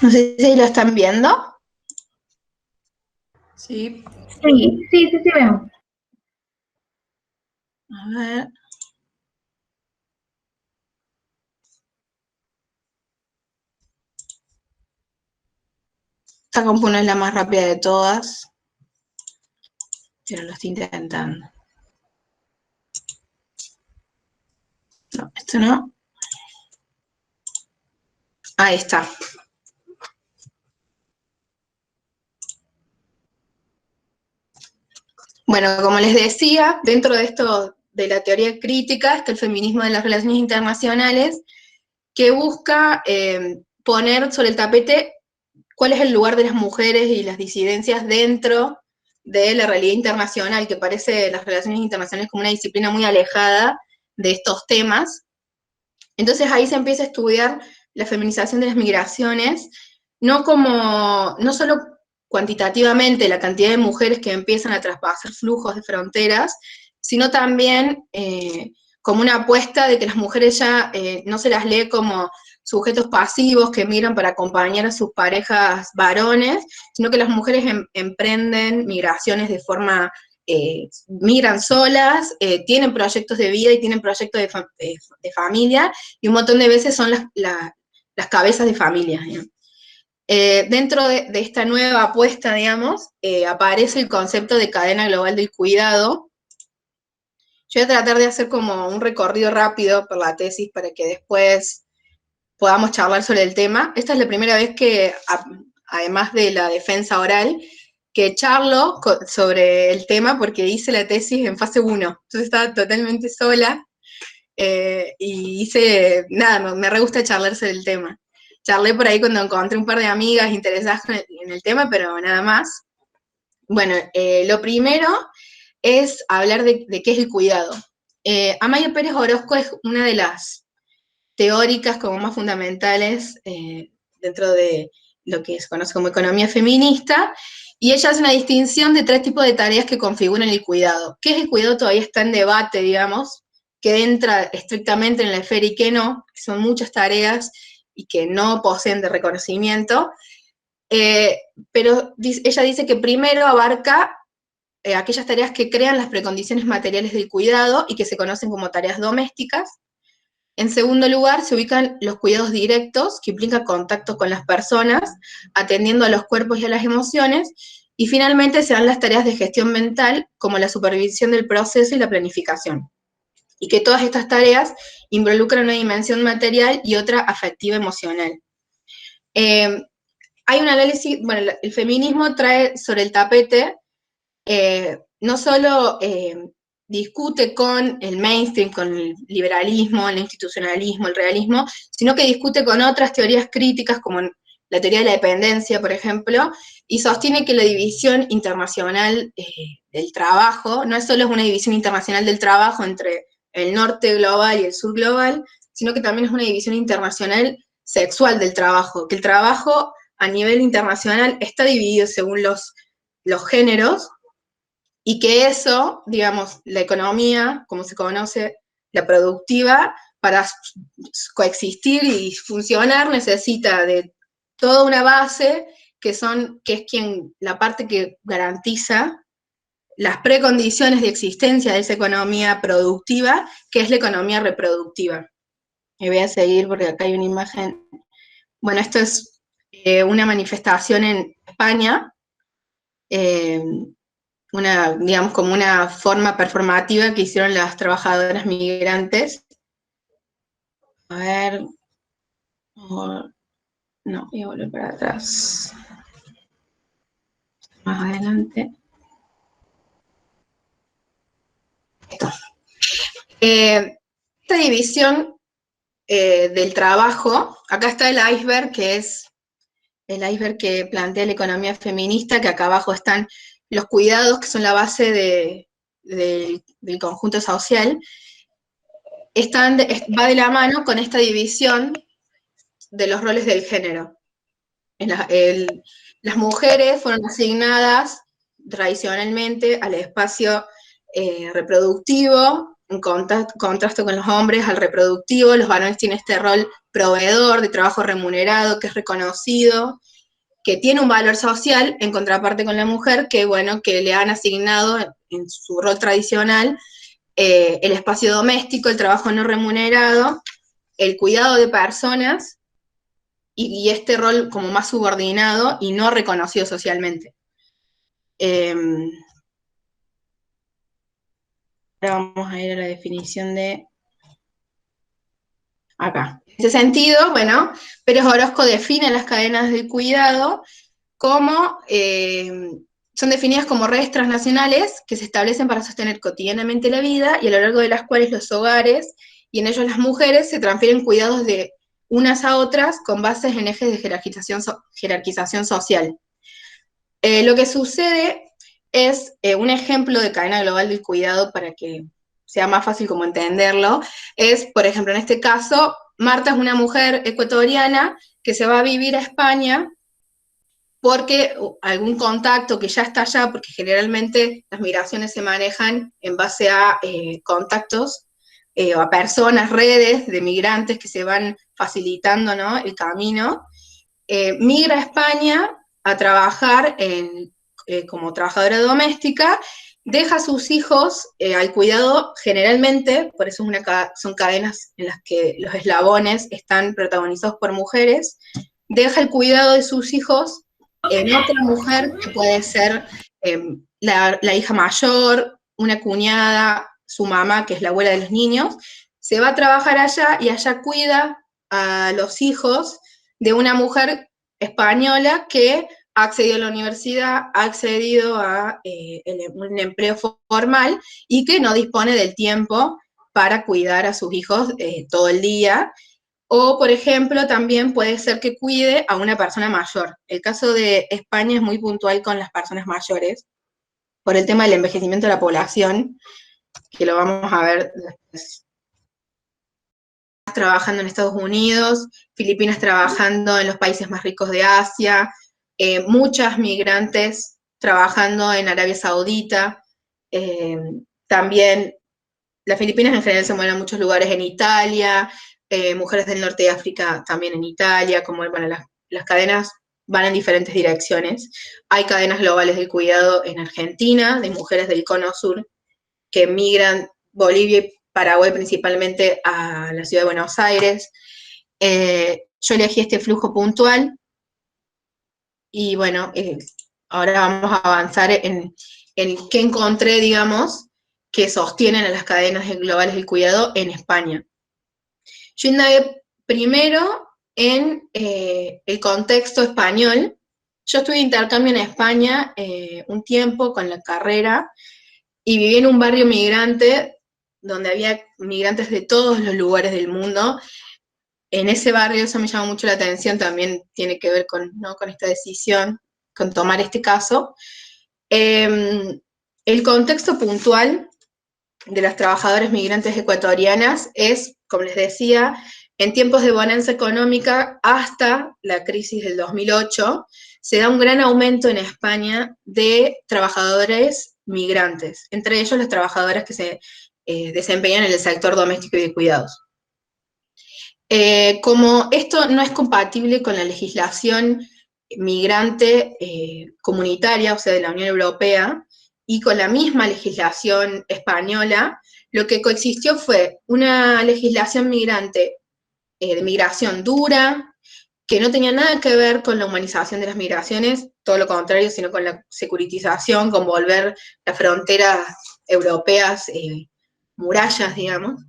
No sé si lo están viendo. Sí. Sí, vemos. A ver. Esta compu no es la más rápida de todas, pero lo estoy intentando. No, esto no. Ahí está. Bueno, como les decía, dentro de esto de la teoría crítica está el feminismo de las relaciones internacionales, que busca poner sobre el tapete cuál es el lugar de las mujeres y las disidencias dentro de la realidad internacional, que parece las relaciones internacionales como una disciplina muy alejada de estos temas. Entonces ahí se empieza a estudiar la feminización de las migraciones, no solo cuantitativamente la cantidad de mujeres que empiezan a traspasar flujos de fronteras, sino también como una apuesta de que las mujeres ya no se las lee como sujetos pasivos que migran para acompañar a sus parejas varones, sino que las mujeres emprenden migraciones de forma, migran solas, tienen proyectos de vida y tienen proyectos de familia, y un montón de veces son las cabezas de familia. Dentro de esta nueva apuesta, digamos, aparece el concepto de cadena global del cuidado. Yo voy a tratar de hacer como un recorrido rápido por la tesis para que después podamos charlar sobre el tema. Esta es la primera vez que, además de la defensa oral, que charlo sobre el tema porque hice la tesis en fase 1. Entonces estaba totalmente sola y hice, nada, me re gusta charlar sobre el tema. Charlé por ahí cuando encontré un par de amigas interesadas en el tema, pero nada más. Bueno, lo primero es hablar de qué es el cuidado. Amaya Pérez Orozco es una de las teóricas como más fundamentales dentro de lo que se conoce como economía feminista, y ella hace una distinción de 3 tipos de tareas que configuran el cuidado. ¿Qué es el cuidado? Todavía está en debate, digamos, que entra estrictamente en la esfera y que no, que son muchas tareas y que no poseen de reconocimiento, pero ella dice que primero abarca aquellas tareas que crean las precondiciones materiales del cuidado y que se conocen como tareas domésticas. En segundo lugar, se ubican los cuidados directos, que implican contacto con las personas, atendiendo a los cuerpos y a las emociones. Y finalmente se dan las tareas de gestión mental, como la supervisión del proceso y la planificación. Y que todas estas tareas involucran una dimensión material y otra afectiva emocional. Hay un análisis, bueno, el feminismo trae sobre el tapete no solo discute con el mainstream, con el liberalismo, el institucionalismo, el realismo, sino que discute con otras teorías críticas como la teoría de la dependencia, por ejemplo, y sostiene que la división internacional del trabajo no es solo una división internacional del trabajo entre el norte global y el sur global, sino que también es una división internacional sexual del trabajo, que el trabajo a nivel internacional está dividido según los géneros, y que eso, digamos, la economía, como se conoce, la productiva, para coexistir y funcionar necesita de toda una base que es la parte que garantiza las precondiciones de existencia de esa economía productiva, que es la economía reproductiva. Y voy a seguir porque acá hay una imagen. Bueno, esto es una manifestación en España, digamos, como una forma performativa que hicieron las trabajadoras migrantes. A ver, no, voy a volver para atrás. Más adelante. Esta división del trabajo, acá está el iceberg, que es el iceberg que plantea la economía feminista, que acá abajo están los cuidados, que son la base del conjunto social, va de la mano con esta división de los roles del género. Las mujeres fueron asignadas tradicionalmente al espacio reproductivo, en contraste con los hombres, al reproductivo. Los varones tienen este rol proveedor de trabajo remunerado, que es reconocido, que tiene un valor social, en contraparte con la mujer, que bueno, que le han asignado en su rol tradicional el espacio doméstico, el trabajo no remunerado, el cuidado de personas, y este rol como más subordinado y no reconocido socialmente. Ahora vamos a ir a la definición de acá. En ese sentido, bueno, Pérez Orozco define las cadenas de cuidado como, son definidas como redes transnacionales que se establecen para sostener cotidianamente la vida y a lo largo de las cuales los hogares y en ellos las mujeres se transfieren cuidados de unas a otras con bases en ejes de jerarquización social. Lo que sucede es un ejemplo de cadena global del cuidado para que sea más fácil como entenderlo, es, por ejemplo, en este caso, Marta es una mujer ecuatoriana que se va a vivir a España porque algún contacto que ya está allá, porque generalmente las migraciones se manejan en base a contactos o a personas, redes de migrantes que se van facilitando, ¿no?, el camino, migra a España a trabajar como trabajadora doméstica, deja a sus hijos al cuidado generalmente, por eso son cadenas en las que los eslabones están protagonizados por mujeres, deja el cuidado de sus hijos en otra mujer que puede ser la hija mayor, una cuñada, su mamá, que es la abuela de los niños, se va a trabajar allá y allá cuida a los hijos de una mujer española que ha accedido a la universidad, ha accedido a un empleo formal y que no dispone del tiempo para cuidar a sus hijos todo el día. O, por ejemplo, también puede ser que cuide a una persona mayor. El caso de España es muy puntual con las personas mayores, por el tema del envejecimiento de la población, que lo vamos a ver después. Trabajando en Estados Unidos, Filipinas trabajando en los países más ricos de Asia, muchas migrantes trabajando en Arabia Saudita, también las Filipinas en general se mueven a muchos lugares en Italia, mujeres del norte de África también en Italia, como bueno, las cadenas van en diferentes direcciones. Hay cadenas globales del cuidado en Argentina, de mujeres del cono sur que migran Bolivia y Paraguay principalmente a la ciudad de Buenos Aires. Yo elegí este flujo puntual y bueno, ahora vamos a avanzar en qué encontré, digamos, que sostienen a las cadenas globales del cuidado en España. Yo indagué primero en el contexto español. Yo estuve de intercambio en España un tiempo con la carrera y viví en un barrio migrante donde había migrantes de todos los lugares del mundo. En ese barrio, eso me llamó mucho la atención, también tiene que ver con, ¿no?, con esta decisión, con tomar este caso. El contexto puntual de las trabajadoras migrantes ecuatorianas es, como les decía, en tiempos de bonanza económica hasta la crisis del 2008, se da un gran aumento en España de trabajadores migrantes, entre ellos las trabajadoras que se desempeñan en el sector doméstico y de cuidados. Como esto no es compatible con la legislación migrante comunitaria, o sea, de la Unión Europea, y con la misma legislación española, lo que coexistió fue una legislación migrante de migración dura, que no tenía nada que ver con la humanización de las migraciones, todo lo contrario, sino con la securitización, con volver las fronteras europeas murallas, digamos.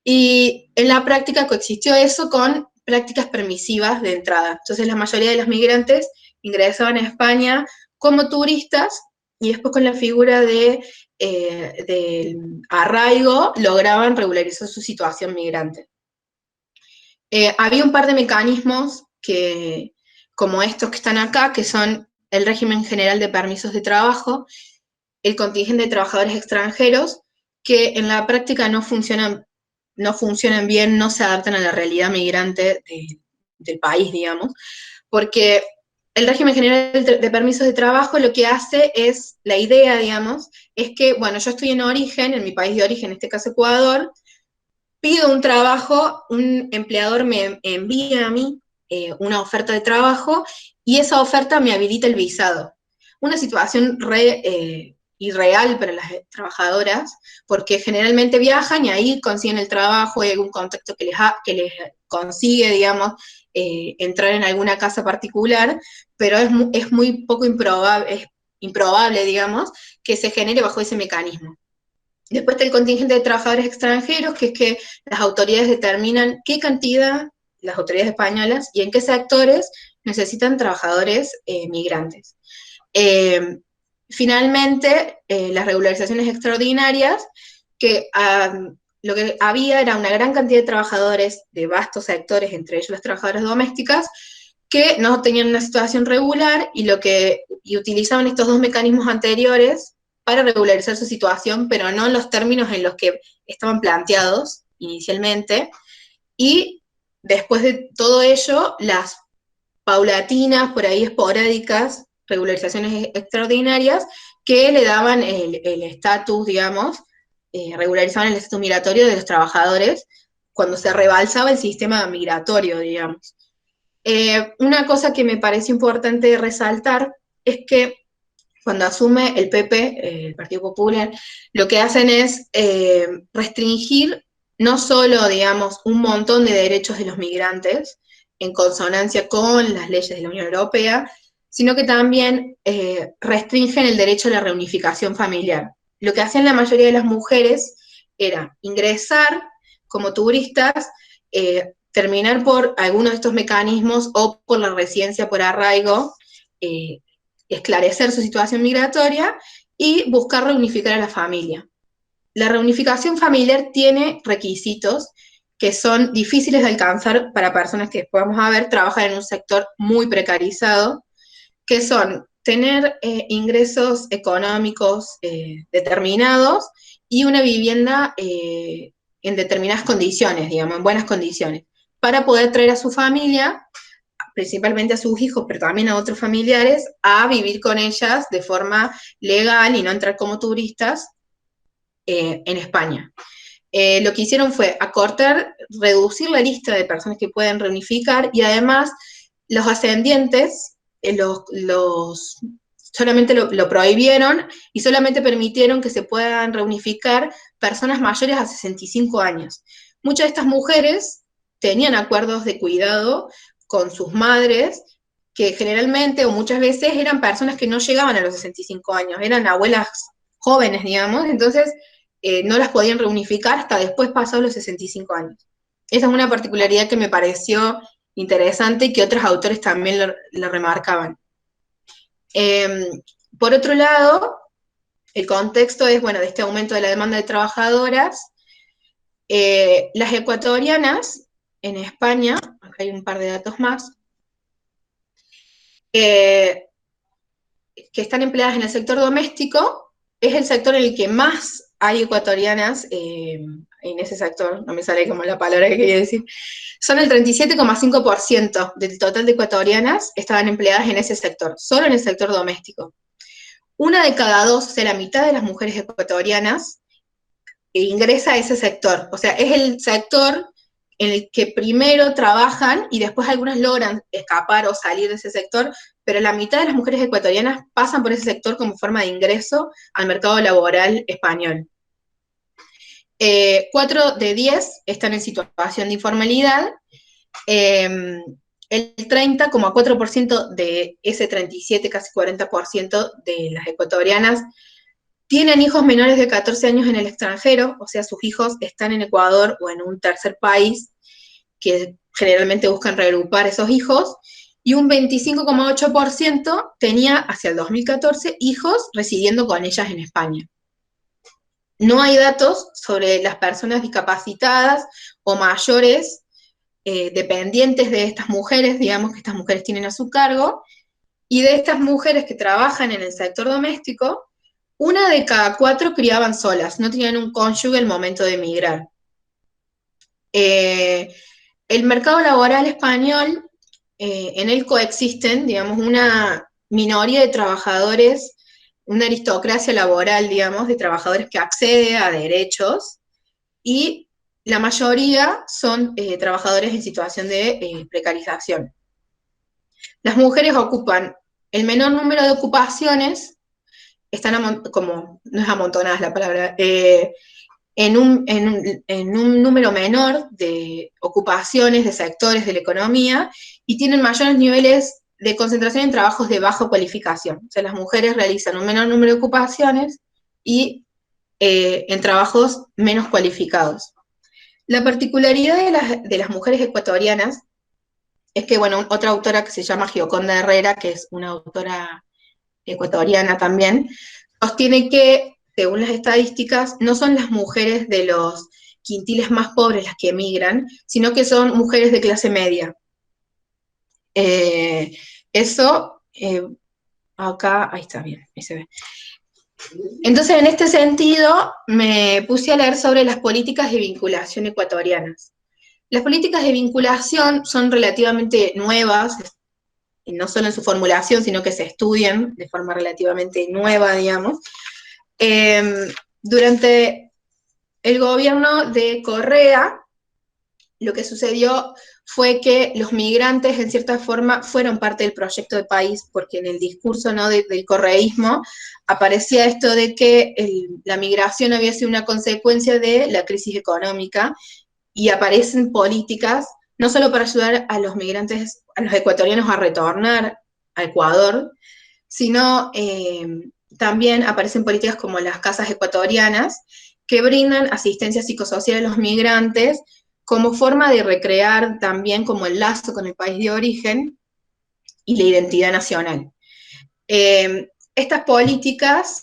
Y en la práctica coexistió eso con prácticas permisivas de entrada. Entonces la mayoría de los migrantes ingresaban a España como turistas y después con la figura del arraigo lograban regularizar su situación migrante. Había un par de mecanismos que, como estos que están acá, que son el régimen general de permisos de trabajo, el contingente de trabajadores extranjeros, que en la práctica no funcionan bien, no se adaptan a la realidad migrante del país, digamos, porque el régimen general de permisos de trabajo lo que hace es, la idea, digamos, es que, bueno, yo estoy en origen, en mi país de origen, en este caso Ecuador, pido un trabajo, un empleador me envía a mí una oferta de trabajo y esa oferta me habilita el visado. Una situación irreal para las trabajadoras, porque generalmente viajan y ahí consiguen el trabajo, hay algún contacto que les consigue, digamos, entrar en alguna casa particular, pero es muy poco improbable, es improbable, digamos, que se genere bajo ese mecanismo. Después está el contingente de trabajadores extranjeros, que es que las autoridades determinan qué cantidad, las autoridades españolas, y en qué sectores necesitan trabajadores migrantes. Eh, Finalmente, las regularizaciones extraordinarias, que lo que había era una gran cantidad de trabajadores de vastos sectores, entre ellos las trabajadoras domésticas, que no tenían una situación regular y utilizaban estos dos mecanismos anteriores para regularizar su situación, pero no en los términos en los que estaban planteados inicialmente. Y después de todo ello, las paulatinas, por ahí esporádicas, regularizaciones extraordinarias, que le daban el estatus, digamos, regularizaban el estatus migratorio de los trabajadores cuando se rebalsaba el sistema migratorio, digamos. Una cosa que me parece importante resaltar es que cuando asume el PP, el Partido Popular, lo que hacen es restringir no solo, digamos, un montón de derechos de los migrantes en consonancia con las leyes de la Unión Europea, sino que también restringen el derecho a la reunificación familiar. Lo que hacían la mayoría de las mujeres era ingresar como turistas, terminar por algunos de estos mecanismos o por la residencia por arraigo, eh, esclarecer su situación migratoria y buscar reunificar a la familia. La reunificación familiar tiene requisitos que son difíciles de alcanzar para personas que, podemos ver, trabajan en un sector muy precarizado, que son tener ingresos económicos determinados y una vivienda en determinadas condiciones, digamos, en buenas condiciones, para poder traer a su familia, principalmente a sus hijos, pero también a otros familiares, a vivir con ellas de forma legal y no entrar como turistas en España. Lo que hicieron fue acortar, reducir la lista de personas que pueden reunificar y además los ascendientes solamente lo prohibieron y solamente permitieron que se puedan reunificar personas mayores a 65 años. Muchas de estas mujeres tenían acuerdos de cuidado con sus madres, que generalmente o muchas veces eran personas que no llegaban a los 65 años, eran abuelas jóvenes, digamos, entonces no las podían reunificar hasta después pasados los 65 años. Esa es una particularidad que me pareció interesante y que otros autores también lo remarcaban. Por otro lado, el contexto es, bueno, de este aumento de la demanda de trabajadoras. Las ecuatorianas en España, acá hay un par de datos más, que están empleadas en el sector doméstico, es el sector en el que más hay ecuatorianas en ese sector, no me sale como la palabra que quería decir, son el 37,5% del total de ecuatorianas estaban empleadas en ese sector, solo en el sector doméstico. Una de cada dos, o sea, la mitad de las mujeres ecuatorianas ingresa a ese sector. O sea, es el sector en el que primero trabajan y después algunas logran escapar o salir de ese sector, pero la mitad de las mujeres ecuatorianas pasan por ese sector como forma de ingreso al mercado laboral español. 4 de 10 están en situación de informalidad. El 30,4% de ese 37, casi 40% de las ecuatorianas tienen hijos menores de 14 años en el extranjero, o sea, sus hijos están en Ecuador o en un tercer país, que generalmente buscan reagrupar esos hijos, y un 25,8% tenía hacia el 2014 hijos residiendo con ellas en España. No hay datos sobre las personas discapacitadas o mayores dependientes de estas mujeres, digamos que estas mujeres tienen a su cargo, y de estas mujeres que trabajan en el sector doméstico, 1 de cada 4 criaban solas, no tenían un cónyuge al momento de emigrar. El mercado laboral español en él coexisten, digamos, una minoría de trabajadores, una aristocracia laboral, digamos, de trabajadores que accede a derechos, y la mayoría son trabajadores en situación de precarización. Las mujeres ocupan el menor número de ocupaciones, están como, no es amontonadas la palabra, en un número menor de ocupaciones, de sectores de la economía, y tienen mayores niveles de concentración en trabajos de baja cualificación. O sea, las mujeres realizan un menor número de ocupaciones y en trabajos menos cualificados. La particularidad de las mujeres ecuatorianas es que, bueno, otra autora que se llama Gioconda Herrera, que es una autora ecuatoriana también, sostiene que, según las estadísticas, no son las mujeres de los quintiles más pobres las que emigran, sino que son mujeres de clase media. Eso, acá, ahí está bien, ahí se ve. Entonces, en este sentido, me puse a leer sobre las políticas de vinculación ecuatorianas. Las políticas de vinculación son relativamente nuevas, no solo en su formulación, sino que se estudian de forma relativamente nueva, digamos. Durante el gobierno de Correa, lo que sucedió fue que los migrantes, en cierta forma, fueron parte del proyecto de país, porque en el discurso, ¿no?, del correísmo aparecía esto de que la migración había sido una consecuencia de la crisis económica, y aparecen políticas no solo para ayudar a los migrantes, a los ecuatorianos a retornar a Ecuador, sino también aparecen políticas como las casas ecuatorianas, que brindan asistencia psicosocial a los migrantes como forma de recrear también como el lazo con el país de origen y la identidad nacional. Estas políticas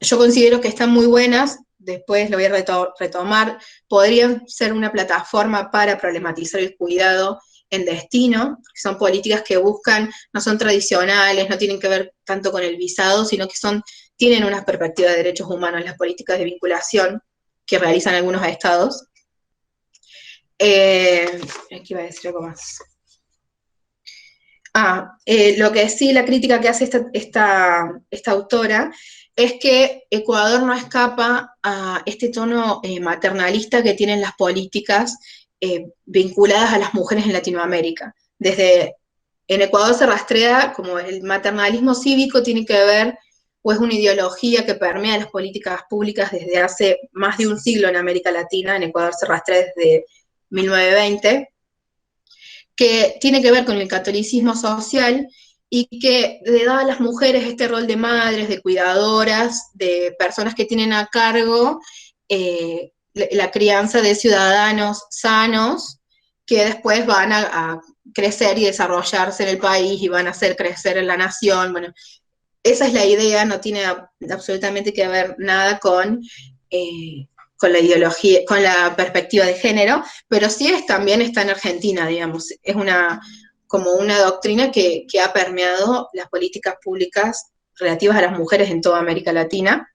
yo considero que están muy buenas, después lo voy a retomar, podrían ser una plataforma para problematizar el cuidado en destino, que son políticas que buscan, no son tradicionales, no tienen que ver tanto con el visado, sino que tienen una perspectiva de derechos humanos, las políticas de vinculación que realizan algunos estados. Aquí iba a decir algo más. Lo que sí, la crítica que hace esta autora es que Ecuador no escapa a este tono maternalista que tienen las políticas vinculadas a las mujeres en Latinoamérica. En Ecuador se rastrea como el maternalismo cívico tiene que ver, o es una ideología que permea las políticas públicas desde hace más de un siglo en América Latina. En Ecuador se rastrea desde 1920, que tiene que ver con el catolicismo social y que le da a las mujeres este rol de madres, de cuidadoras, de personas que tienen a cargo la crianza de ciudadanos sanos que después van a crecer y desarrollarse en el país y van a hacer crecer en la nación. Bueno, esa es la idea, no tiene absolutamente que ver nada con la ideología, con la perspectiva de género, pero sí también está en Argentina, digamos, es como una doctrina que ha permeado las políticas públicas relativas a las mujeres en toda América Latina.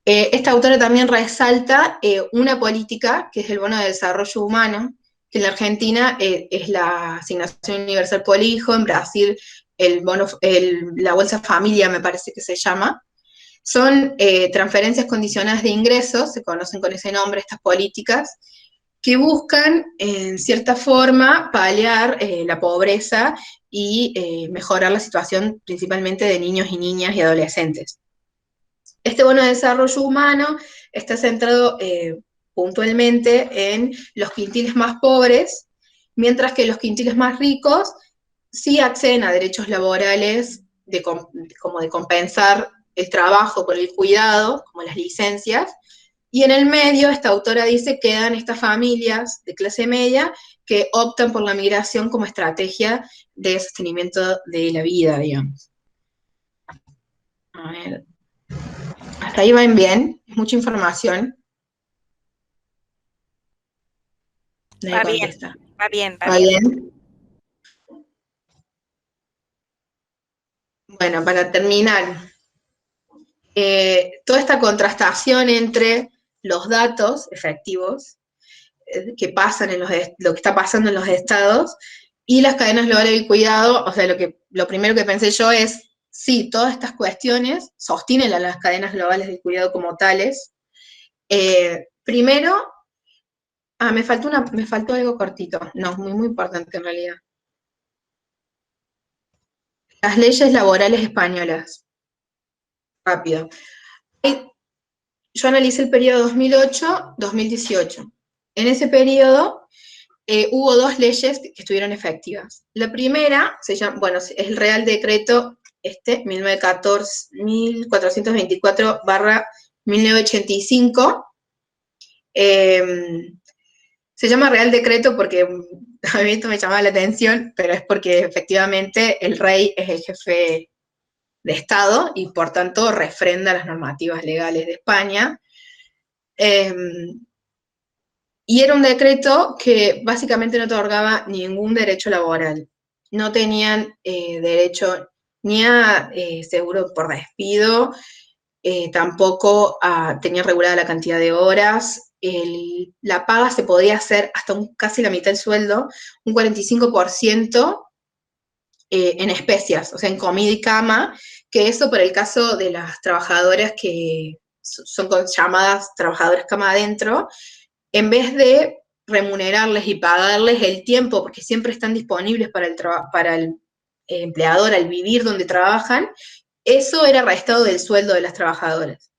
Esta autora también resalta una política que es el bono de desarrollo humano, que en la Argentina es la asignación universal por hijo, en Brasil la Bolsa Familia me parece que se llama. Son transferencias condicionadas de ingresos, se conocen con ese nombre estas políticas, que buscan, en cierta forma, paliar la pobreza y mejorar la situación principalmente de niños y niñas y adolescentes. Este bono de desarrollo humano está centrado puntualmente en los quintiles más pobres, mientras que los quintiles más ricos sí acceden a derechos laborales como de compensar el trabajo por el cuidado, como las licencias, y en el medio, esta autora dice, quedan estas familias de clase media que optan por la migración como estrategia de sostenimiento de la vida, digamos. A ver, hasta ahí van bien, mucha información. Nadie contesta. Va bien. ¿Va bien? Bueno, para terminar, toda esta contrastación entre los datos efectivos que pasan en lo que está pasando en los estados, y las cadenas globales del cuidado. O sea, lo primero que pensé yo es, sí, todas estas cuestiones sostienen a las cadenas globales del cuidado como tales. Primero, me faltó algo cortito, no, muy, muy importante en realidad. Las leyes laborales españolas, rápido. Yo analicé el periodo 2008-2018. En ese periodo hubo dos leyes que estuvieron efectivas. La primera se llama, bueno, es el Real Decreto 1424/1985. Se llama Real Decreto porque a mí esto me llamaba la atención, pero es porque efectivamente el rey es el jefe de Estado y por tanto refrenda las normativas legales de España. Y era un decreto que básicamente no otorgaba ningún derecho laboral. No tenían derecho ni a seguro por despido, tampoco tenían regulada la cantidad de horas. La paga se podía hacer hasta casi la mitad del sueldo, un 45% en especias, o sea, en comida y cama, que eso por el caso de las trabajadoras que son llamadas trabajadoras cama adentro, en vez de remunerarles y pagarles el tiempo, porque siempre están disponibles para el empleador al vivir donde trabajan, eso era restado del sueldo de las trabajadoras.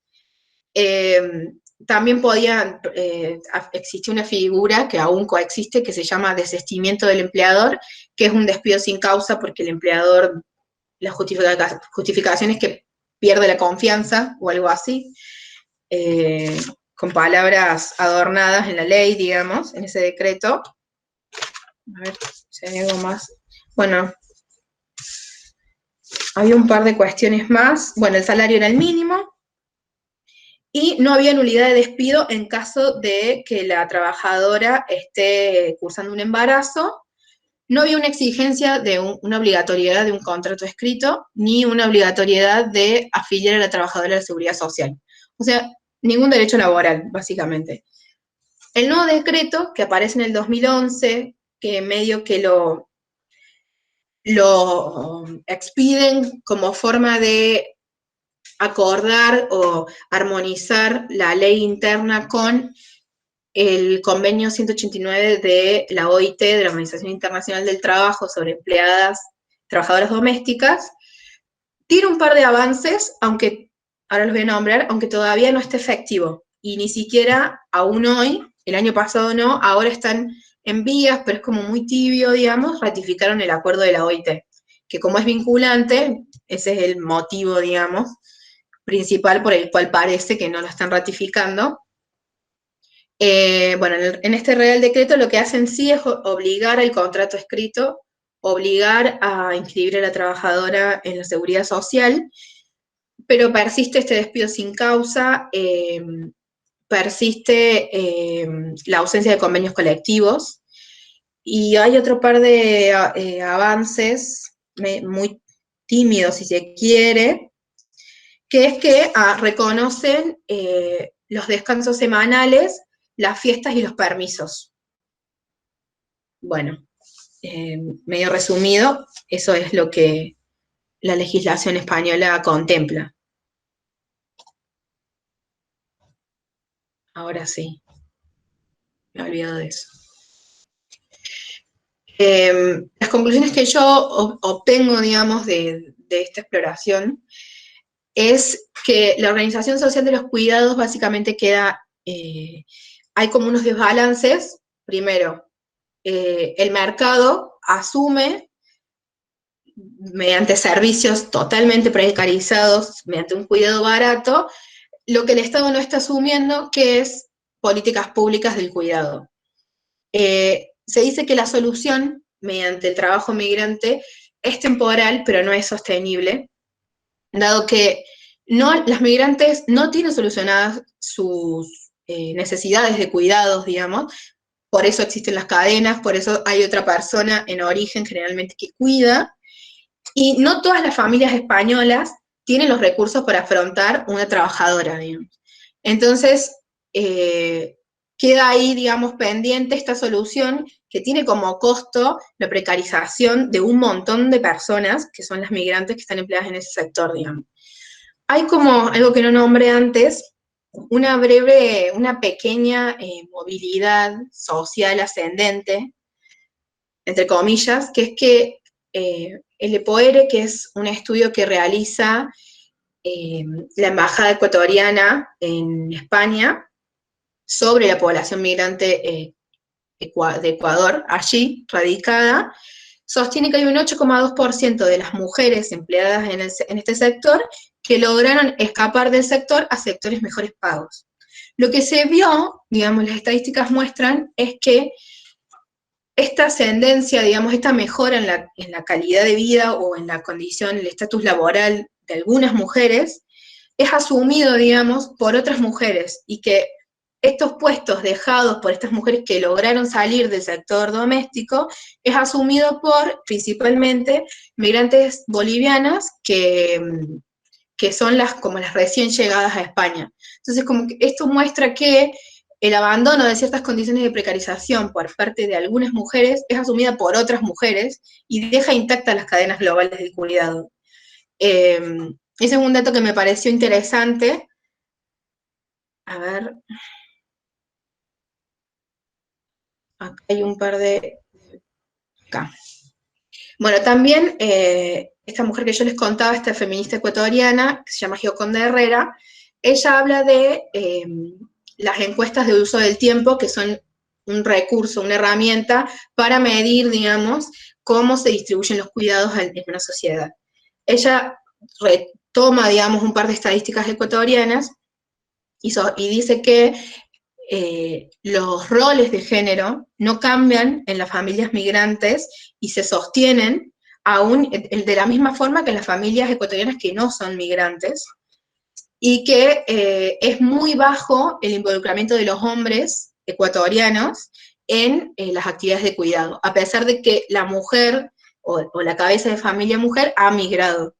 También existir una figura que aún coexiste, que se llama desistimiento del empleador, que es un despido sin causa porque el empleador, la justificación es que pierde la confianza o algo así, con palabras adornadas en la ley, digamos, en ese decreto. A ver si hay algo más. Bueno, había un par de cuestiones más. Bueno, el salario era el mínimo, y no había nulidad de despido en caso de que la trabajadora esté cursando un embarazo. No había una exigencia de una obligatoriedad de un contrato escrito, ni una obligatoriedad de afiliar a la trabajadora a la seguridad social. O sea, ningún derecho laboral, básicamente. El nuevo decreto, que aparece en el 2011, que medio que lo expiden como forma de acordar o armonizar la ley interna con el convenio 189 de la OIT, de la Organización Internacional del Trabajo, sobre trabajadoras domésticas. Tiene un par de avances, aunque ahora los voy a nombrar, aunque todavía no está efectivo. Y ni siquiera aún hoy, el año pasado no, ahora están en vías, pero es como muy tibio, digamos, ratificaron el acuerdo de la OIT, que como es vinculante, ese es el motivo, digamos, principal por el cual parece que no lo están ratificando. Bueno, en este Real Decreto lo que hacen sí es obligar al contrato escrito, obligar a inscribir a la trabajadora en la seguridad social, pero persiste este despido sin causa, persiste la ausencia de convenios colectivos, y hay otro par de avances muy tímidos, si se quiere, que es que reconocen los descansos semanales, las fiestas y los permisos. Bueno, medio resumido, eso es lo que la legislación española contempla. Ahora sí, me he olvidado de eso. Las conclusiones que yo obtengo, digamos, de esta exploración es que la organización social de los cuidados básicamente hay como unos desbalances. Primero, el mercado asume, mediante servicios totalmente precarizados, mediante un cuidado barato, lo que el Estado no está asumiendo, que es políticas públicas del cuidado. Se dice que la solución, mediante el trabajo migrante, es temporal, pero no es sostenible, dado que las migrantes no tienen solucionadas sus necesidades de cuidados, digamos. Por eso existen las cadenas, por eso hay otra persona en origen generalmente que cuida, y no todas las familias españolas tienen los recursos para afrontar una trabajadora, digamos. Entonces, queda ahí, digamos, pendiente esta solución que tiene como costo la precarización de un montón de personas, que son las migrantes que están empleadas en ese sector, digamos. Hay como algo que no nombré antes, una pequeña movilidad social ascendente, entre comillas, que es que el EPOERE, que es un estudio que realiza la Embajada Ecuatoriana en España sobre la población migrante de Ecuador, allí radicada, sostiene que hay un 8,2% de las mujeres empleadas en este sector que lograron escapar del sector a sectores mejores pagos. Lo que se vio, digamos, las estadísticas muestran, es que esta ascendencia, digamos, esta mejora en la calidad de vida o en la condición, el estatus laboral de algunas mujeres, es asumido, digamos, por otras mujeres, y que estos puestos dejados por estas mujeres que lograron salir del sector doméstico es asumido por principalmente migrantes bolivianas que son como las recién llegadas a España. Entonces, como que esto muestra que el abandono de ciertas condiciones de precarización por parte de algunas mujeres es asumida por otras mujeres y deja intactas las cadenas globales del cuidado. Ese es un dato que me pareció interesante. A ver. Acá hay un par de... Acá. Bueno, también esta mujer que yo les contaba, esta feminista ecuatoriana, que se llama Gioconda Herrera, ella habla de las encuestas de uso del tiempo, que son un recurso, una herramienta para medir, digamos, cómo se distribuyen los cuidados en una sociedad. Ella retoma, digamos, un par de estadísticas ecuatorianas y dice que los roles de género no cambian en las familias migrantes y se sostienen aún de la misma forma que en las familias ecuatorianas que no son migrantes, y que es muy bajo el involucramiento de los hombres ecuatorianos en las actividades de cuidado, a pesar de que la mujer o la cabeza de familia mujer ha migrado.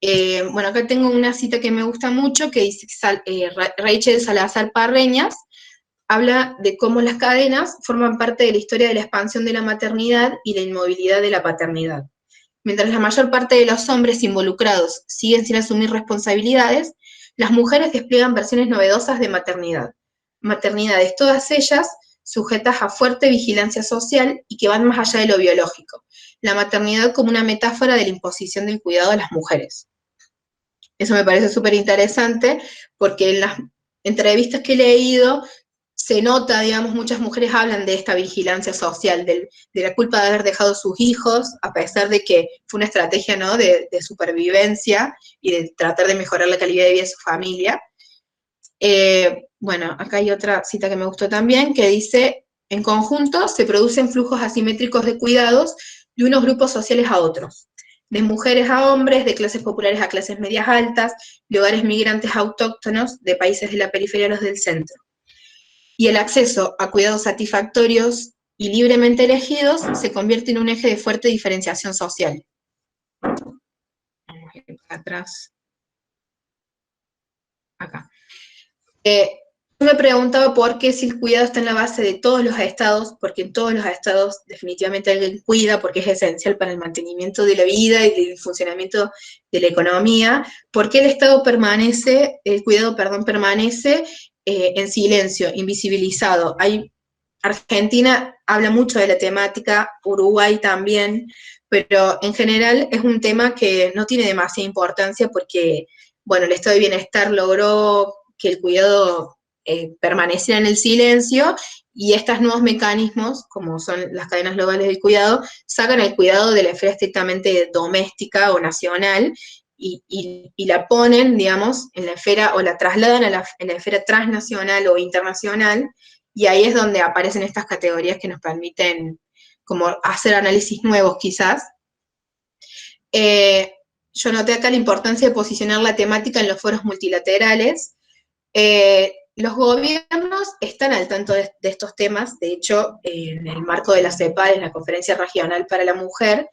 Bueno, acá tengo una cita que me gusta mucho, que dice Rachel Salazar Parreñas, habla de cómo las cadenas forman parte de la historia de la expansión de la maternidad y la inmovilidad de la paternidad. Mientras la mayor parte de los hombres involucrados siguen sin asumir responsabilidades, las mujeres despliegan versiones novedosas de maternidad. Maternidades, todas ellas sujetas a fuerte vigilancia social y que van más allá de lo biológico. La maternidad como una metáfora de la imposición del cuidado a las mujeres. Eso me parece súper interesante porque en las entrevistas que he leído se nota, digamos, muchas mujeres hablan de esta vigilancia social, de la culpa de haber dejado sus hijos, a pesar de que fue una estrategia, ¿no?, de supervivencia y de tratar de mejorar la calidad de vida de su familia. Bueno, acá hay otra cita que me gustó también, que dice, en conjunto se producen flujos asimétricos de cuidados de unos grupos sociales a otros, de mujeres a hombres, de clases populares a clases medias altas, de hogares migrantes autóctonos, de países de la periferia a los del centro. Y el acceso a cuidados satisfactorios y libremente elegidos se convierte en un eje de fuerte diferenciación social. Vamos a ir para atrás. Acá. Yo me preguntaba por qué si el cuidado está en la base de todos los estados, porque en todos los estados definitivamente alguien cuida, porque es esencial para el mantenimiento de la vida y del funcionamiento de la economía, ¿por qué el cuidado permanece en silencio, invisibilizado? Argentina habla mucho de la temática, Uruguay también, pero en general es un tema que no tiene demasiada importancia porque, bueno, el estado de bienestar logró que el cuidado permaneciera en el silencio, y estos nuevos mecanismos, como son las cadenas globales del cuidado, sacan el cuidado de la esfera estrictamente doméstica o nacional y la ponen, digamos, en la esfera, o la trasladan en la esfera transnacional o internacional, y ahí es donde aparecen estas categorías que nos permiten como hacer análisis nuevos quizás. Yo noté acá la importancia de posicionar la temática en los foros multilaterales. Los gobiernos están al tanto de estos temas. De hecho, en el marco de la CEPAL, en la Conferencia Regional para la Mujer,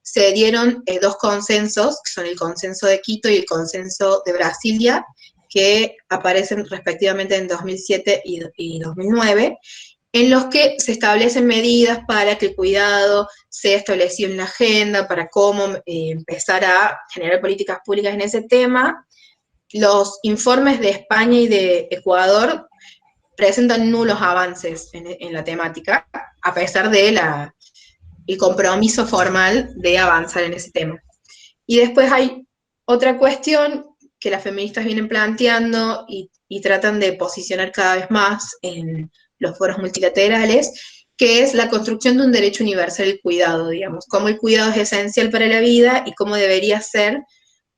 se dieron dos consensos, que son el consenso de Quito y el consenso de Brasilia, que aparecen respectivamente en 2007 y 2009, en los que se establecen medidas para que el cuidado sea establecido en la agenda, para cómo empezar a generar políticas públicas en ese tema. Los informes de España y de Ecuador presentan nulos avances en la temática, a pesar de el compromiso formal de avanzar en ese tema. Y después hay otra cuestión que las feministas vienen planteando y tratan de posicionar cada vez más en los foros multilaterales, que es la construcción de un derecho universal al cuidado, digamos, cómo el cuidado es esencial para la vida y cómo debería ser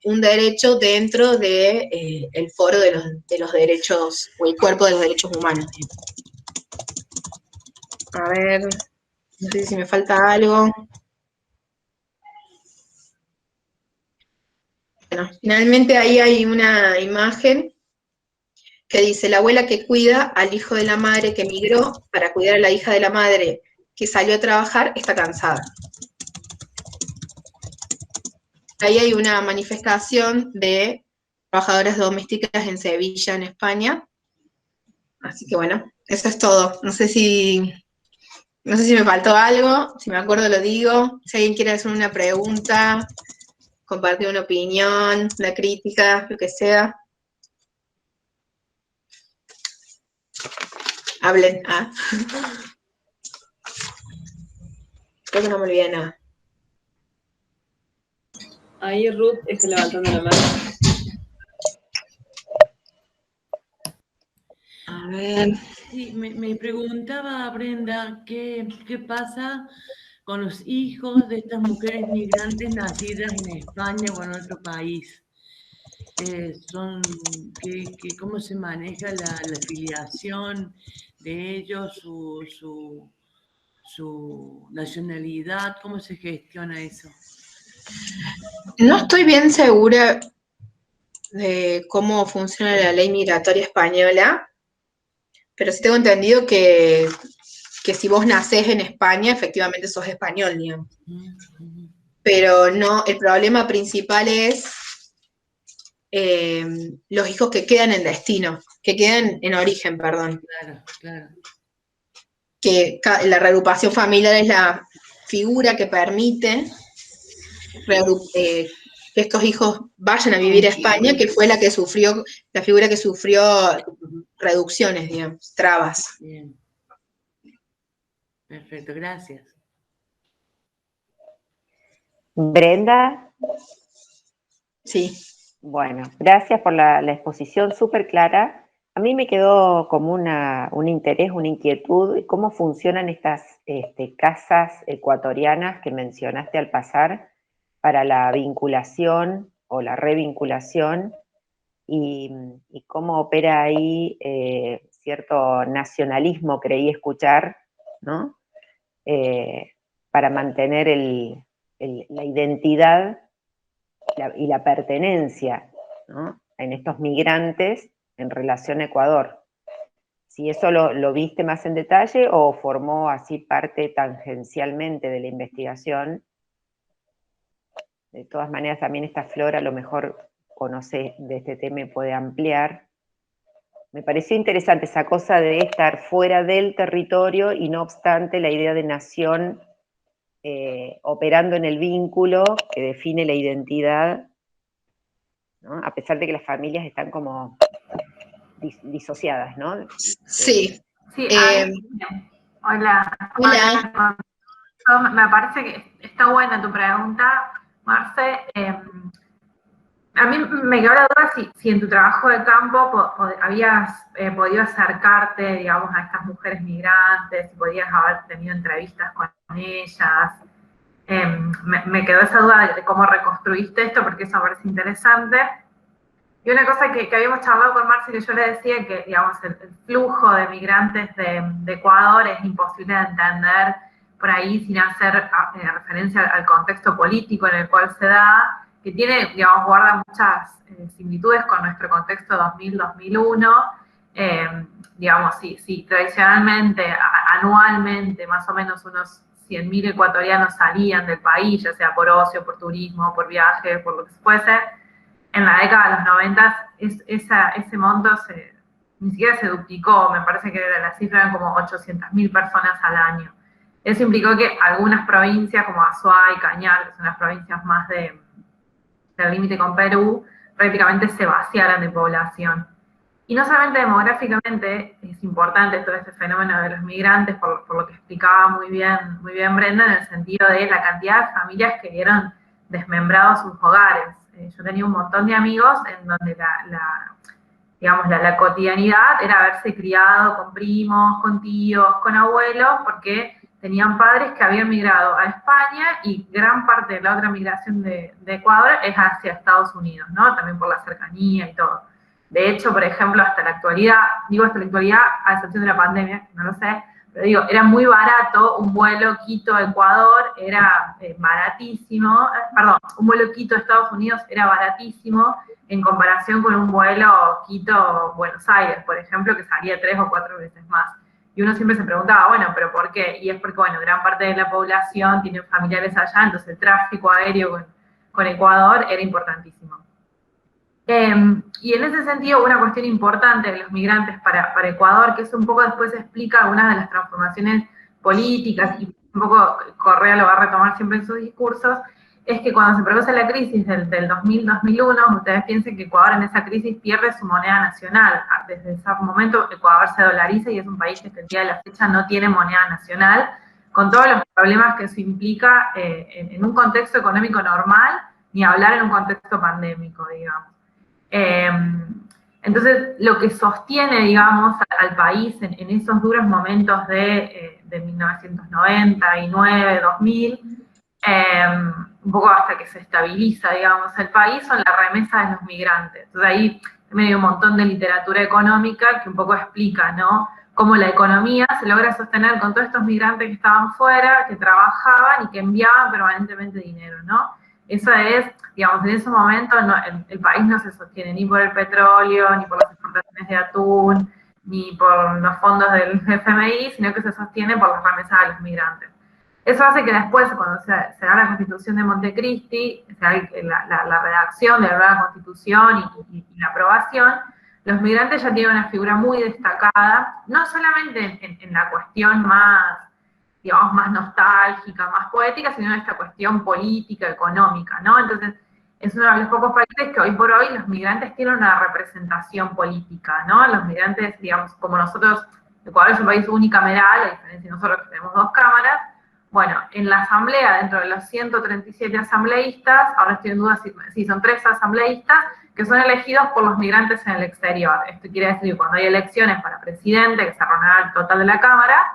un derecho dentro de, el foro de los derechos, o el cuerpo de los derechos humanos. A ver, no sé si me falta algo. Bueno, finalmente ahí hay una imagen que dice: la abuela que cuida al hijo de la madre que emigró para cuidar a la hija de la madre que salió a trabajar está cansada. Ahí hay una manifestación de trabajadoras domésticas en Sevilla, en España. Así que bueno, eso es todo. No sé si me faltó algo, si me acuerdo lo digo. Si alguien quiere hacer una pregunta, compartir una opinión, una crítica, lo que sea. Hablen. Ah. Creo que no me olvidé nada. Ahí Ruth está levantando la mano. A ver. Sí, me preguntaba Brenda, ¿qué pasa con los hijos de estas mujeres migrantes nacidas en España o en otro país? ¿Cómo se maneja la filiación de ellos, su nacionalidad? ¿Cómo se gestiona eso? No estoy bien segura de cómo funciona la ley migratoria española, pero sí tengo entendido que si vos nacés en España, efectivamente sos español, digamos. Pero no, el problema principal es los hijos que quedan en destino, que quedan en origen, perdón. Claro, claro. Que la reagrupación familiar es la figura que permite que estos hijos vayan a vivir a España, que fue la figura que sufrió reducciones, digamos, trabas. Bien. Perfecto, gracias. Brenda. Sí. Bueno, gracias por la exposición súper clara. A mí me quedó como un interés, una inquietud, cómo funcionan estas casas ecuatorianas que mencionaste al pasar para la vinculación o la revinculación y cómo opera ahí cierto nacionalismo, creí escuchar, ¿no? Para mantener la identidad y la pertenencia, ¿no? En estos migrantes en relación a Ecuador. Si eso lo viste más en detalle o formó así parte tangencialmente de la investigación. De todas maneras, también esta Flor a lo mejor conoce de este tema y puede ampliar. Me pareció interesante esa cosa de estar fuera del territorio y no obstante la idea de nación operando en el vínculo que define la identidad, ¿no? A pesar de que las familias están como disociadas, ¿no? Sí. Sí, hola. Hola. Me parece que está buena tu pregunta, Marce. A mí me quedó la duda si en tu trabajo de campo habías podido acercarte, digamos, a estas mujeres migrantes, si podías haber tenido entrevistas con ellas. Me quedó esa duda de cómo reconstruiste esto, porque eso me parece interesante. Y una cosa que habíamos charlado con Marci, que yo le decía que, digamos, el flujo de migrantes de Ecuador es imposible de entender por ahí sin hacer referencia al contexto político en el cual se da, que tiene, digamos, guarda muchas similitudes con nuestro contexto 2000-2001. Digamos, sí, tradicionalmente, anualmente, más o menos unos 100.000 ecuatorianos salían del país, ya sea por ocio, por turismo, por viaje, por lo que fuese. en la década de los 90 ese monto ni siquiera se duplicó, me parece que la cifra eran como 800.000 personas al año. Eso implicó que algunas provincias como Azuay, Cañar, que son las provincias más del límite con Perú, prácticamente se vaciaran de población. Y no solamente demográficamente es importante todo este fenómeno de los migrantes, por lo que explicaba muy bien Brenda, en el sentido de la cantidad de familias que vieron desmembrados sus hogares. Yo tenía un montón de amigos en donde la cotidianidad era haberse criado con primos, con tíos, con abuelos, porque tenían padres que habían migrado a España y gran parte de la otra migración de Ecuador es hacia Estados Unidos, ¿no? También por la cercanía y todo. De hecho, por ejemplo, hasta la actualidad, a excepción de la pandemia, no lo sé, pero digo, era muy barato un vuelo Quito-Ecuador, era baratísimo, un vuelo Quito-Estados Unidos era baratísimo en comparación con un vuelo Quito-Buenos Aires, por ejemplo, que salía 3 o 4 veces más. Y uno siempre se preguntaba, bueno, ¿pero por qué? Y es porque, bueno, gran parte de la población tiene familiares allá, entonces el tráfico aéreo con Ecuador era importantísimo. Y en ese sentido, una cuestión importante de los migrantes para Ecuador, que eso un poco después explica algunas de las transformaciones políticas, y un poco Correa lo va a retomar siempre en sus discursos, es que cuando se produce la crisis del 2000-2001, ustedes piensen que Ecuador en esa crisis pierde su moneda nacional. Desde ese momento Ecuador se dolariza y es un país que hasta el día de la fecha no tiene moneda nacional, con todos los problemas que eso implica en un contexto económico normal, ni hablar en un contexto pandémico, digamos. Entonces, lo que sostiene, digamos, al país en esos duros momentos de 1999, 2000, un poco hasta que se estabiliza, digamos, el país, son las remesas de los migrantes. Entonces ahí también hay un montón de literatura económica que un poco explica, ¿no?, cómo la economía se logra sostener con todos estos migrantes que estaban fuera, que trabajaban y que enviaban permanentemente dinero, ¿no? Eso es, digamos, en ese momento el país no se sostiene ni por el petróleo, ni por las exportaciones de atún, ni por los fondos del FMI, sino que se sostiene por las remesas de los migrantes. Eso hace que después, cuando se da la Constitución de Montecristi, la redacción de la nueva Constitución y la aprobación, los migrantes ya tienen una figura muy destacada, no solamente en la cuestión más, digamos, más nostálgica, más poética, sino en esta cuestión política, económica, ¿no? Entonces, es uno de los pocos países que hoy por hoy los migrantes tienen una representación política, ¿no? Los migrantes, digamos, como nosotros, Ecuador es un país unicameral, a diferencia de nosotros que tenemos 2 cámaras. Bueno, en la asamblea, dentro de los 137 asambleístas, ahora estoy en duda si son 3 asambleístas, que son elegidos por los migrantes en el exterior. Esto quiere decir que cuando hay elecciones para presidente, que se renueva el total de la Cámara,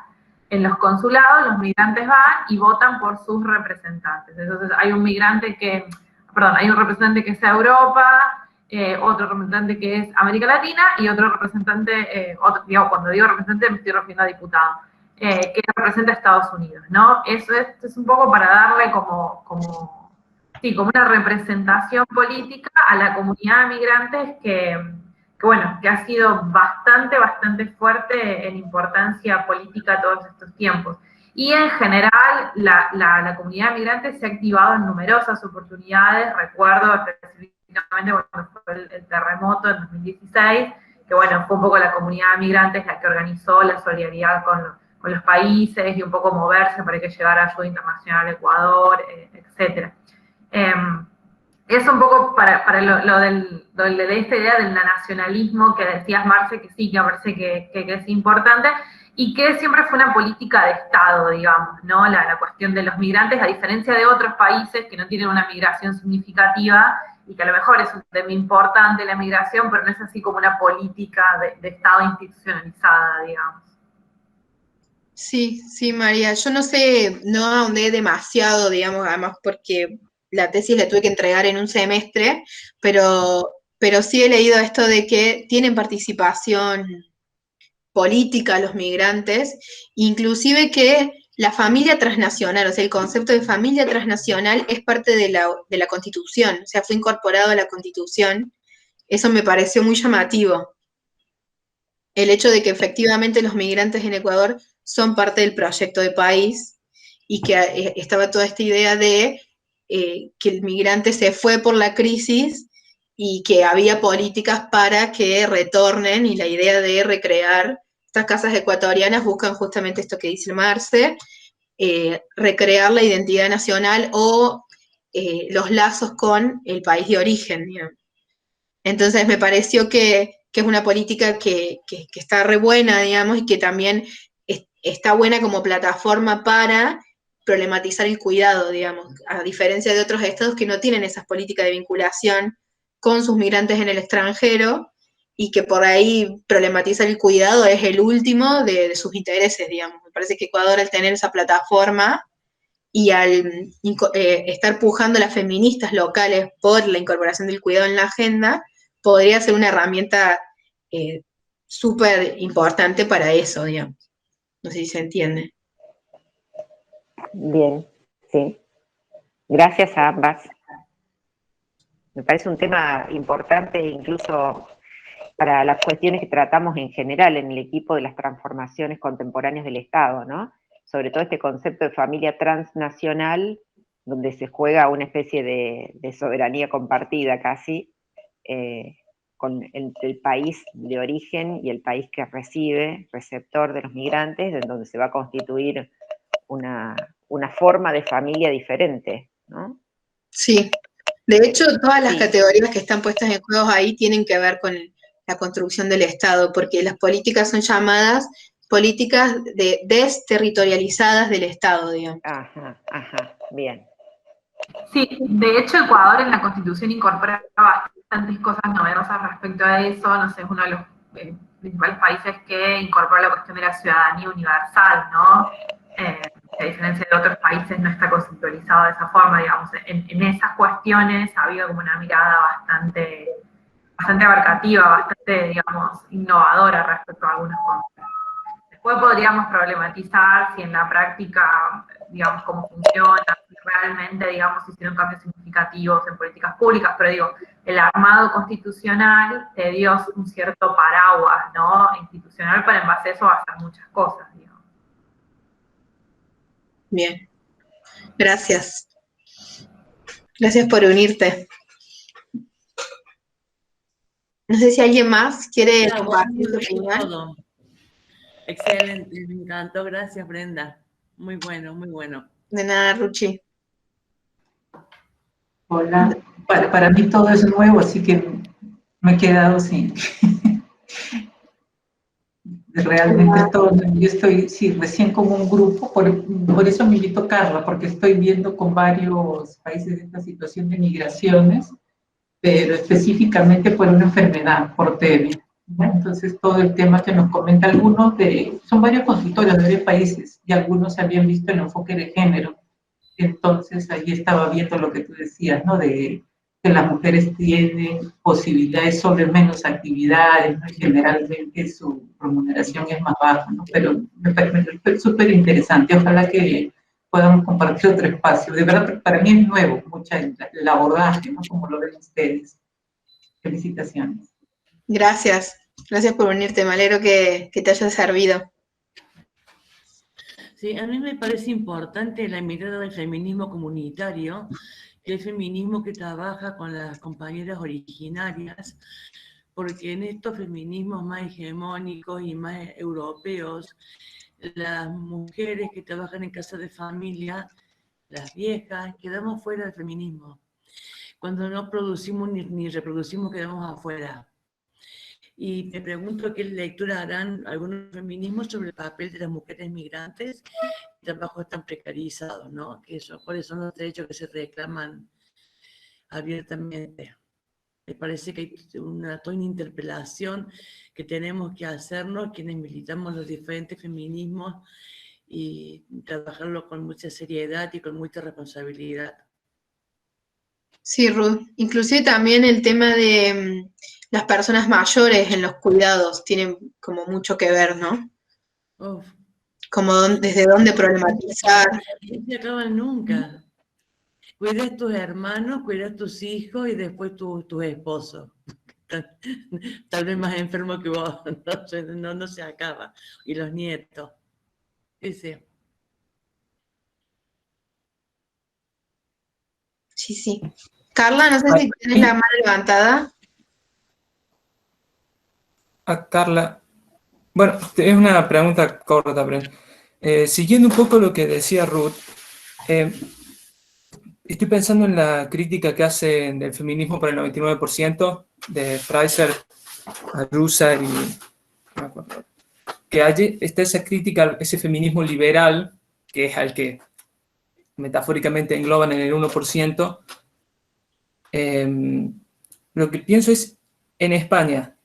en los consulados los migrantes van y votan por sus representantes. Entonces hay un representante que es Europa, otro representante que es América Latina y otro representante, cuando digo representante me estoy refiriendo a diputado, que representa a Estados Unidos, ¿no? Esto es un poco para darle como una representación política a la comunidad de migrantes que ha sido bastante fuerte en importancia política todos estos tiempos. Y en general, la comunidad de migrantes se ha activado en numerosas oportunidades. Recuerdo específicamente cuando fue el terremoto en 2016, que bueno, fue un poco la comunidad de migrantes la que organizó la solidaridad con los países y un poco moverse para que llegara ayuda internacional a Ecuador, etc. Es un poco para lo de esta idea del nacionalismo que decías, Marce, que sí, que me parece que es importante, y que siempre fue una política de Estado, digamos, ¿no? La cuestión de los migrantes, a diferencia de otros países que no tienen una migración significativa, y que a lo mejor es un tema importante la migración, pero no es así como una política de Estado institucionalizada, digamos. Sí, sí, María. Yo no ahondé demasiado, digamos, además porque la tesis la tuve que entregar en un semestre, pero sí he leído esto de que tienen participación política los migrantes, inclusive que la familia transnacional, o sea, el concepto de familia transnacional es parte de la Constitución, o sea, fue incorporado a la Constitución. Eso me pareció muy llamativo. El hecho de que efectivamente los migrantes en Ecuador son parte del proyecto de país y que estaba toda esta idea de que el migrante se fue por la crisis y que había políticas para que retornen, y la idea de recrear estas casas ecuatorianas buscan justamente esto que dice Marce, recrear la identidad nacional o los lazos con el país de origen, digamos. Entonces me pareció que es una política que está re buena, digamos, y que también está buena como plataforma para problematizar el cuidado, digamos, a diferencia de otros estados que no tienen esas políticas de vinculación con sus migrantes en el extranjero, y que por ahí problematizar el cuidado es el último de sus intereses, digamos. Me parece que Ecuador, al tener esa plataforma y al estar pujando a las feministas locales por la incorporación del cuidado en la agenda, podría ser una herramienta súper importante para eso, digamos. No sé si se entiende. Bien, sí. Gracias a ambas. Me parece un tema importante incluso para las cuestiones que tratamos en general en el equipo de las transformaciones contemporáneas del Estado, ¿no? Sobre todo este concepto de familia transnacional, donde se juega una especie de soberanía compartida casi, entre el país de origen y el país que recibe, receptor de los migrantes, en donde se va a constituir una forma de familia diferente, ¿no? Sí. De hecho, todas las categorías que están puestas en juego ahí tienen que ver con la construcción del Estado, porque las políticas son llamadas políticas desterritorializadas del Estado, digamos. Ajá, bien. Sí, de hecho Ecuador en la Constitución incorpora bastantes cosas novedosas respecto a eso, no sé, es uno de los principales países que incorpora la cuestión de la ciudadanía universal, ¿no? A diferencia de otros países no está conceptualizado de esa forma, digamos, en esas cuestiones ha habido como una mirada bastante abarcativa, bastante, digamos, innovadora respecto a algunas cosas. Después podríamos problematizar si en la práctica, digamos, cómo funciona, si realmente, digamos, hicieron cambios significativos en políticas públicas, pero digo, el armado constitucional te dio un cierto paraguas, ¿no? Institucional para en base a eso hacer muchas cosas, digamos. Bien. Gracias. Gracias por unirte. No sé si alguien más quiere compartir su opinión. Todo. Excelente, me encantó. Gracias, Brenda. Muy bueno, muy bueno. De nada, Ruchi. Hola. Para mí todo es nuevo, así que me he quedado sin... Realmente todo, yo estoy, sí, recién con un grupo, por eso me invito Carla, porque estoy viendo con varios países esta situación de migraciones, pero específicamente por una enfermedad, por TB. Entonces todo el tema que nos comenta algunos, son varios consultores de varios países, y algunos habían visto el enfoque de género. Entonces ahí estaba viendo lo que tú decías, ¿no? De que las mujeres tienen posibilidades sobre menos actividades, ¿no? Y generalmente su remuneración es más baja, ¿no? Pero me parece súper interesante. Ojalá que podamos compartir otro espacio. De verdad, para mí es nuevo, mucha el abordaje, ¿no? Como lo ven ustedes. Felicitaciones. Gracias. Gracias por unirte. Me alegro que te haya servido. Sí, a mí me parece importante la mirada del feminismo comunitario, que es el feminismo que trabaja con las compañeras originarias, porque en estos feminismos más hegemónicos y más europeos, las mujeres que trabajan en casa de familia, las viejas, quedamos fuera del feminismo. Cuando no producimos ni reproducimos, quedamos afuera. Y me pregunto qué lectura harán algunos feminismos sobre el papel de las mujeres migrantes y trabajos tan precarizados, ¿no? ¿Cuáles son los derechos que se reclaman abiertamente? Me parece que hay toda una interpelación que tenemos que hacernos quienes militamos los diferentes feminismos y trabajarlo con mucha seriedad y con mucha responsabilidad. Sí, Ruth. Inclusive también el tema de las personas mayores en los cuidados tienen como mucho que ver, ¿no? Uf. Como desde dónde problematizar. No se acaban nunca. Cuidas tus hermanos, cuidas tus hijos y después tus esposos. Tal vez más enfermo que vos, no se acaba. Y los nietos. Ese. Sí, sí. Carla, no sé si tienes la mano levantada. Carla, bueno, es una pregunta corta, pero siguiendo un poco lo que decía Ruth, estoy pensando en la crítica que hace del feminismo por el 99% de Fraser, Arusa y... no me acuerdo, que allí está esa crítica, ese feminismo liberal, que es al que metafóricamente engloban en el 1%. Lo que pienso es, en España,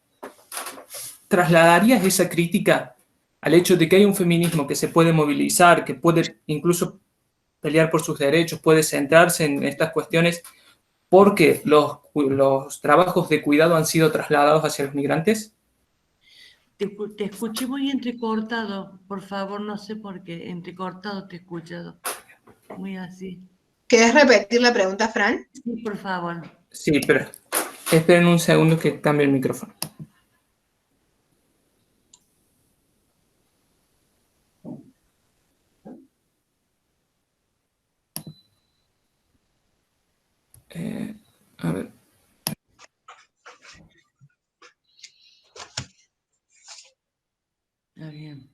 ¿trasladarías esa crítica al hecho de que hay un feminismo que se puede movilizar, que puede incluso pelear por sus derechos, puede centrarse en estas cuestiones porque los trabajos de cuidado han sido trasladados hacia los migrantes? Te escuché muy entrecortado, por favor, no sé por qué, entrecortado te he escuchado, muy así. ¿Querés repetir la pregunta, Fran? Sí, por favor. Sí, pero esperen un segundo que cambie el micrófono. A ver. Está bien.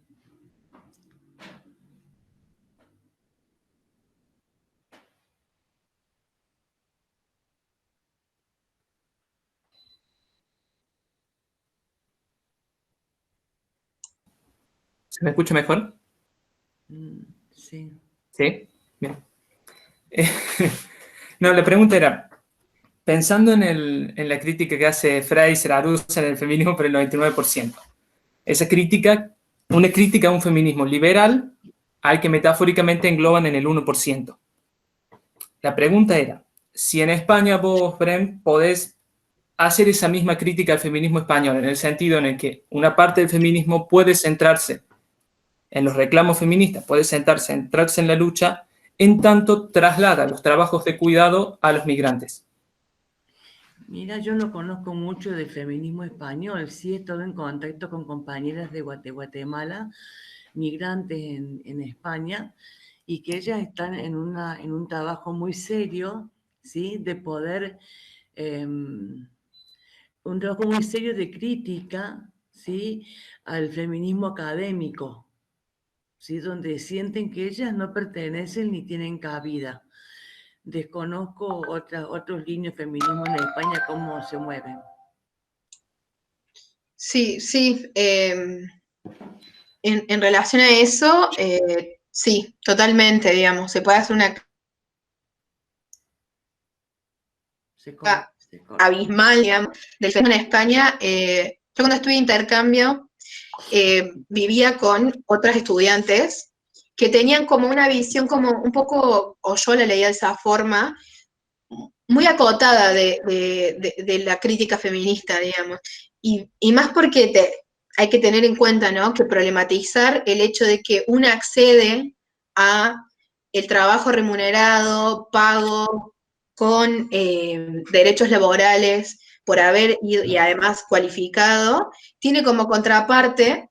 ¿Se me escucha mejor? Sí. Sí, bien. No, la pregunta era, pensando en la crítica que hace Fraser, Arusa en el feminismo por el 99%, esa crítica, una crítica a un feminismo liberal al que metafóricamente engloban en el 1%. La pregunta era, si en España vos, Bren, podés hacer esa misma crítica al feminismo español, en el sentido en el que una parte del feminismo puede centrarse en los reclamos feministas, puede centrarse en la lucha, en tanto traslada los trabajos de cuidado a los migrantes. Mira, yo no conozco mucho del feminismo español, sí he estado en contacto con compañeras de Guatemala, migrantes en España, y que ellas están en un trabajo muy serio, ¿sí? De poder, un trabajo muy serio de crítica, ¿sí? Al feminismo académico, ¿sí? Donde sienten que ellas no pertenecen ni tienen cabida. Desconozco otros líneas de feminismo en España, cómo se mueven. Sí, sí. En relación a eso, sí, totalmente, digamos. Se puede hacer una Se corta. abismal, digamos, del fenómeno en España. Yo cuando estuve de intercambio vivía con otras estudiantes que tenían como una visión como un poco, o yo la leía de esa forma, muy acotada de la crítica feminista, digamos. Y más porque hay que tener en cuenta, ¿no?, que problematizar el hecho de que una accede a el trabajo remunerado, pago, con derechos laborales, por haber ido, y además cualificado, tiene como contraparte,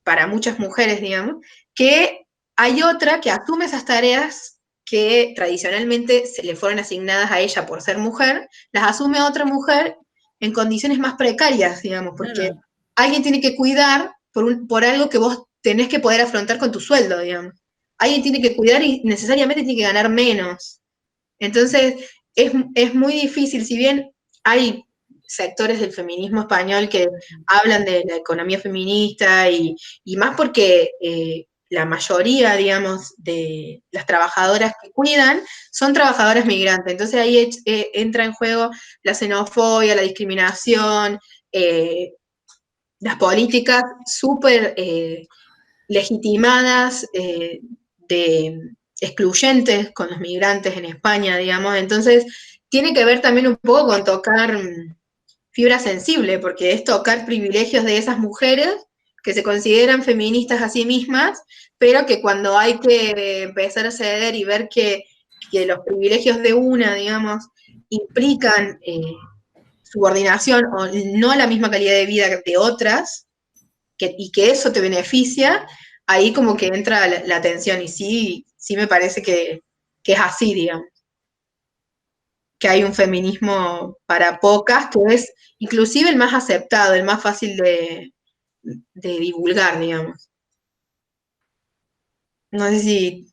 para muchas mujeres, digamos, que hay otra que asume esas tareas que tradicionalmente se le fueron asignadas a ella por ser mujer, las asume otra mujer en condiciones más precarias, digamos, porque Claro. alguien tiene que cuidar por algo que vos tenés que poder afrontar con tu sueldo, digamos. Alguien tiene que cuidar y necesariamente tiene que ganar menos. Entonces, es muy difícil, si bien hay sectores del feminismo español que hablan de la economía feminista y más porque la mayoría, digamos, de las trabajadoras que cuidan son trabajadoras migrantes. Entonces ahí entra en juego la xenofobia, la discriminación, las políticas súper legitimadas de excluyentes con los migrantes en España, digamos. Entonces, tiene que ver también un poco con tocar fibra sensible, porque es tocar privilegios de esas mujeres que se consideran feministas a sí mismas, pero que cuando hay que empezar a ceder y ver que los privilegios de una, digamos, implican subordinación o no la misma calidad de vida de otras, y que eso te beneficia, ahí como que entra la tensión, y sí me parece que es así, digamos. que hay un feminismo para pocas, que es inclusive el más aceptado, el más fácil de divulgar, digamos. No sé si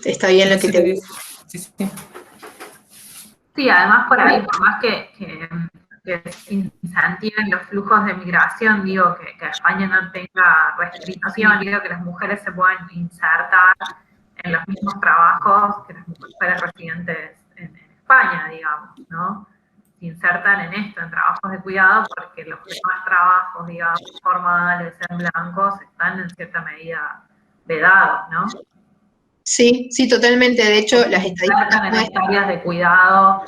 está bien lo que te digo. Sí, sí. Sí, además por ahí, por más que se incentiven los flujos de migración, digo, que España no tenga restricción, digo, que las mujeres se puedan insertar en los mismos trabajos que las mujeres residentes en España, digamos, ¿no? Se insertan en esto, en trabajos de cuidado, porque los demás trabajos, digamos, formales, en blancos, están en cierta medida vedados, ¿no? Sí, sí, totalmente. De hecho, las estadísticas en estas áreas de cuidado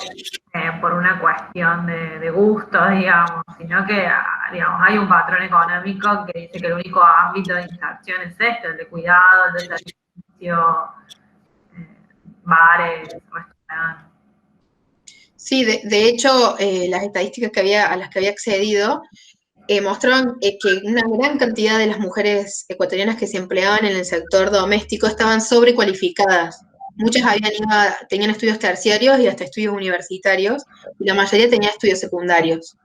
por una cuestión de gustos, digamos, sino que, digamos, hay un patrón económico que dice que el único ámbito de inserción es este, el de cuidado, el de servicio, bares, restaurantes. Sí, de hecho, las estadísticas a las que había accedido mostraban que una gran cantidad de las mujeres ecuatorianas que se empleaban en el sector doméstico estaban sobrecualificadas. Muchas tenían estudios terciarios y hasta estudios universitarios, y la mayoría tenía estudios secundarios.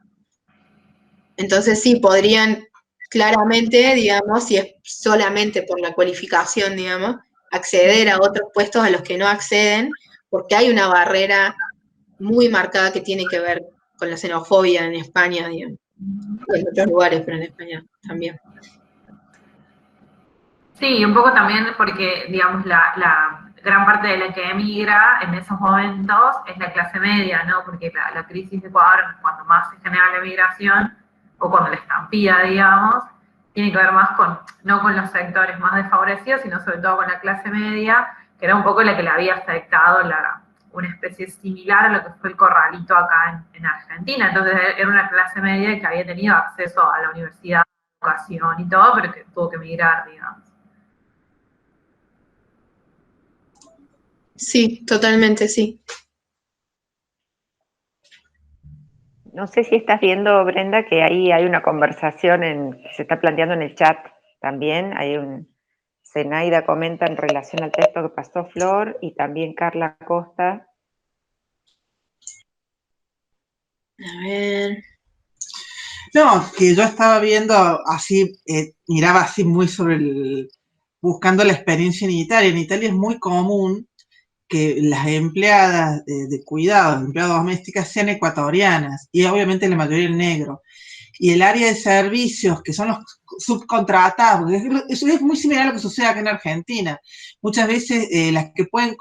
Entonces sí, podrían claramente, digamos, si es solamente por la cualificación, digamos, acceder a otros puestos a los que no acceden, porque hay una barrera muy marcada que tiene que ver con la xenofobia en España, digamos. Y en otros lugares, pero en España también. Sí, un poco también porque, digamos, la gran parte de la que emigra en esos momentos es la clase media, ¿no? Porque la crisis de Ecuador, cuando más se genera la emigración, o cuando la estampida, digamos, tiene que ver más no con los sectores más desfavorecidos, sino sobre todo con la clase media, que era un poco la que le había afectado una especie similar a lo que fue el corralito acá en Argentina. Entonces era una clase media que había tenido acceso a la universidad, educación y todo, pero que tuvo que emigrar, digamos. Sí, totalmente, sí. No sé si estás viendo, Brenda, que ahí hay una conversación que se está planteando en el chat también. Zenaida comenta en relación al texto que pasó Flor y también Carla Costa. A ver. No, que yo estaba viendo así, miraba así muy buscando la experiencia en Italia. En Italia es muy común que las empleadas de cuidados, empleadas domésticas, sean ecuatorianas, y obviamente la mayoría el negro. Y el área de servicios, que son los subcontratados, eso es muy similar a lo que sucede acá en Argentina. Muchas veces las que pueden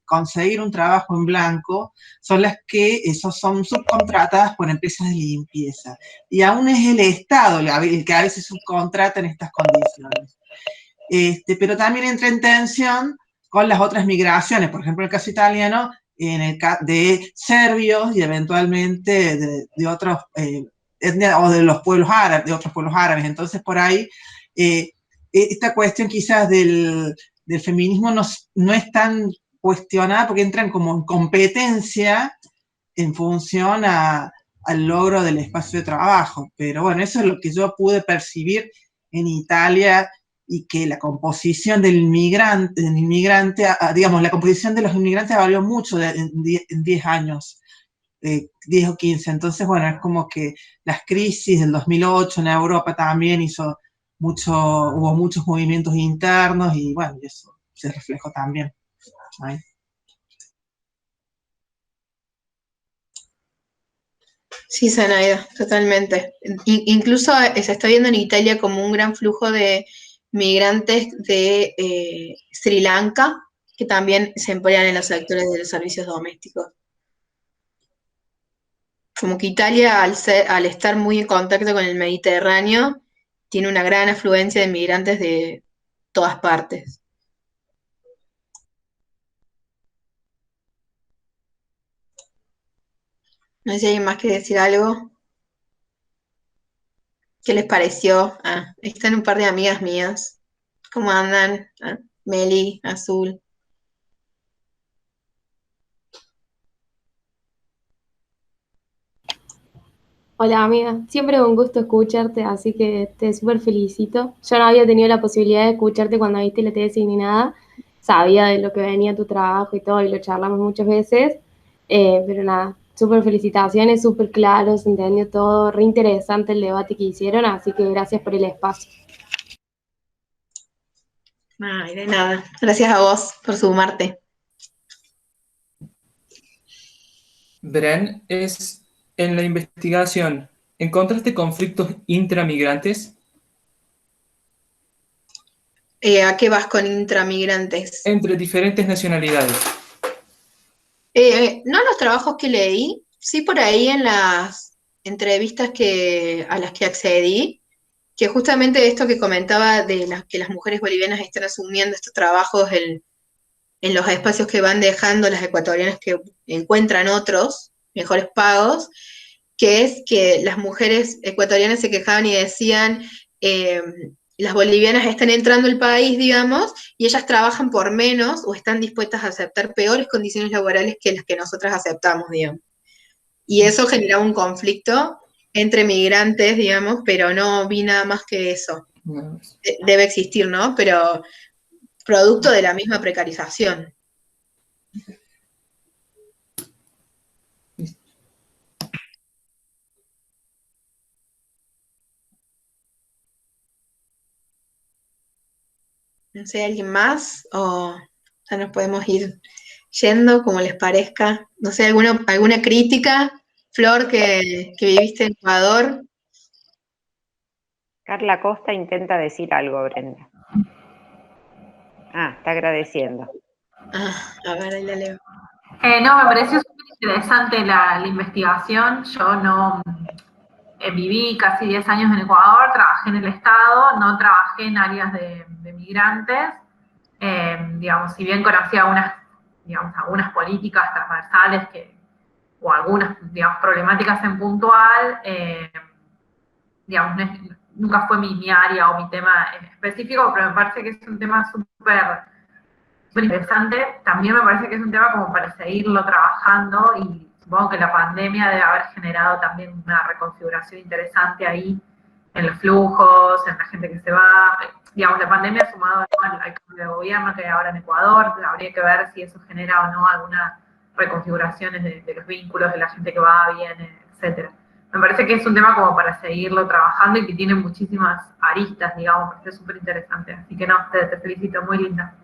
conseguir un trabajo en blanco son las que son subcontratadas por empresas de limpieza. Y aún es el Estado el que a veces subcontrata en estas condiciones. Pero también entra en tensión con las otras migraciones, por ejemplo, en el caso italiano, en el de serbios y eventualmente de otros o de los pueblos árabes, de otros pueblos árabes. Entonces, por ahí, esta cuestión quizás del feminismo no es tan cuestionada porque entran como en competencia en función al logro del espacio de trabajo. Pero bueno, eso es lo que yo pude percibir en Italia, y que la composición del inmigrante, digamos, la composición de los inmigrantes varió mucho en 10 años. 10 o 15, entonces bueno, es como que las crisis del 2008 en Europa también hubo muchos movimientos internos y bueno, y eso se reflejó también ahí. Sí, Zenaida, totalmente. Incluso se está viendo en Italia como un gran flujo de migrantes de Sri Lanka, que también se emplean en los sectores de los servicios domésticos. Como que Italia, al estar muy en contacto con el Mediterráneo, tiene una gran afluencia de migrantes de todas partes. No sé si hay más que decir algo. ¿Qué les pareció? Ah, están un par de amigas mías. ¿Cómo andan? Ah, Meli, Azul. Hola amiga, siempre un gusto escucharte, así que te súper felicito. Yo no había tenido la posibilidad de escucharte cuando viste la tesis ni nada, sabía de lo que venía tu trabajo y todo, y lo charlamos muchas veces, Pero nada, súper felicitaciones, súper claro, se entendió todo, re interesante el debate que hicieron, así que gracias por el espacio. Ay, de nada. Gracias a vos por sumarte. Bren, en la investigación, ¿encontraste conflictos intramigrantes? ¿A qué vas con intramigrantes? Entre diferentes nacionalidades. No en los trabajos que leí, sí por ahí en las entrevistas a las que accedí, que justamente esto que comentaba de que las mujeres bolivianas están asumiendo estos trabajos en los espacios que van dejando las ecuatorianas que encuentran otros mejores pagos, que es que las mujeres ecuatorianas se quejaban y decían, las bolivianas están entrando al país, digamos, y ellas trabajan por menos o están dispuestas a aceptar peores condiciones laborales que las que nosotras aceptamos, digamos. Y eso generaba un conflicto entre migrantes, digamos, pero no vi nada más que eso. No. Debe existir, ¿no? Pero producto de la misma precarización. No sé, ¿alguien más? O ya nos podemos ir yendo, como les parezca. No sé, alguna crítica, Flor, que viviste en Ecuador. Carla Costa intenta decir algo, Brenda. Ah, está agradeciendo. A ver, ahí la leo. No, me pareció súper interesante la investigación. Yo no viví casi 10 años en Ecuador, trabajé en el Estado, no trabajé en áreas de migrantes. Digamos, si bien conocía algunas políticas transversales o algunas, digamos, problemáticas en puntual, digamos, nunca fue mi área o mi tema específico, pero me parece que es un tema súper interesante. También me parece que es un tema como para seguirlo trabajando y supongo que la pandemia debe haber generado también una reconfiguración interesante ahí en los flujos, en la gente que se va. Digamos, la pandemia sumado al cambio de gobierno que hay ahora en Ecuador, habría que ver si eso genera o no algunas reconfiguraciones de los vínculos, de la gente que va, viene, etcétera. Me parece que es un tema como para seguirlo trabajando y que tiene muchísimas aristas, digamos, que es súper interesante. Así que no, te felicito, muy linda.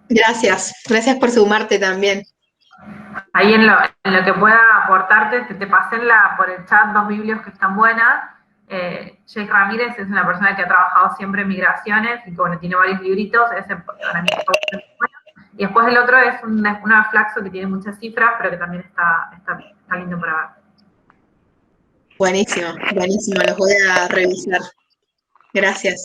Gracias por sumarte también. Ahí en lo que pueda aportarte, te pasé por el chat 2 biblios que están buenas. Jake Ramírez es una persona que ha trabajado siempre en migraciones y que bueno, tiene varios libritos, ese para mí está bueno. Y después el otro es una Flaxo que tiene muchas cifras, pero que también está lindo para ver. Buenísimo, los voy a revisar. Gracias.